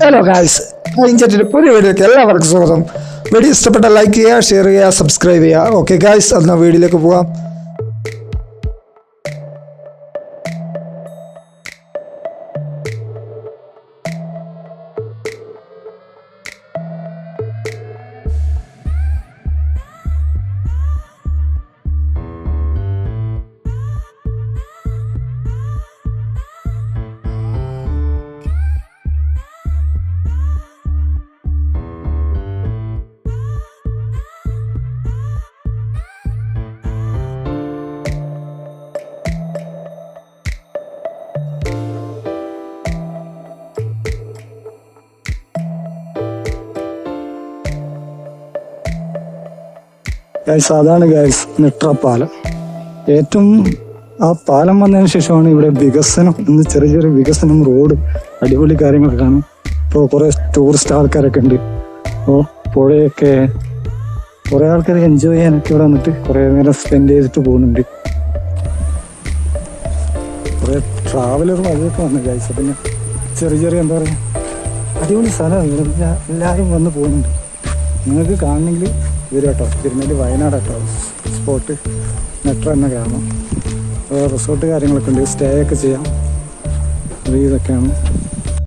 Hello guys, ഇഞ്ചറ്റിൻ്റെ പുതിയ വീഡിയോക്ക് എല്ലാവർക്കും സ്വാഗതം. വീഡിയോ ഇഷ്ടപ്പെട്ട ലൈക്ക് ചെയ്യുക, ഷെയർ ചെയ്യുക, സബ്സ്ക്രൈബ് ചെയ്യുക. ഓക്കെ ഗായ്സ്, എന്നാൽ വീഡിയോയിലേക്ക് പോകാം. ഗൈസ്, അതാണ് ഗൈസ് നെട്ര പാലം. ഏറ്റവും ആ പാലം വന്നതിന് ശേഷമാണ് ഇവിടെ വികസനം, ഇന്ന് ചെറിയ ചെറിയ വികസനം, റോഡ്, അടിപൊളി കാര്യങ്ങളൊക്കെ കാണും. ഇപ്പോൾ കുറേ ടൂറിസ്റ്റ് ആൾക്കാരൊക്കെ ഉണ്ട്. അപ്പോൾ പുഴയൊക്കെ കുറേ ആൾക്കാർ എൻജോയ് ചെയ്യാനൊക്കെ ഇവിടെ വന്നിട്ട് കുറേ നേരം സ്പെൻഡ് ചെയ്തിട്ട് പോകുന്നുണ്ട്. കുറേ ട്രാവലറും അതൊക്കെ വന്നു ഗൈസ്. പിന്നെ ചെറിയ ചെറിയ എന്താ പറയുക, അടിപൊളി സ്ഥലമാണ്. എല്ലാവരും വന്ന് പോകുന്നുണ്ട്. നിങ്ങൾക്ക് കാണണമെങ്കിൽ വരും കേട്ടോ. തിരുനെല്ലി വയനാട് കേട്ടോ സ്പോട്ട്, നെട്ര എന്ന ഗ്രാമം. റിസോർട്ട് കാര്യങ്ങളൊക്കെ ഉണ്ട്, സ്റ്റേ ഒക്കെ ചെയ്യാം. ഇതൊക്കെയാണ്.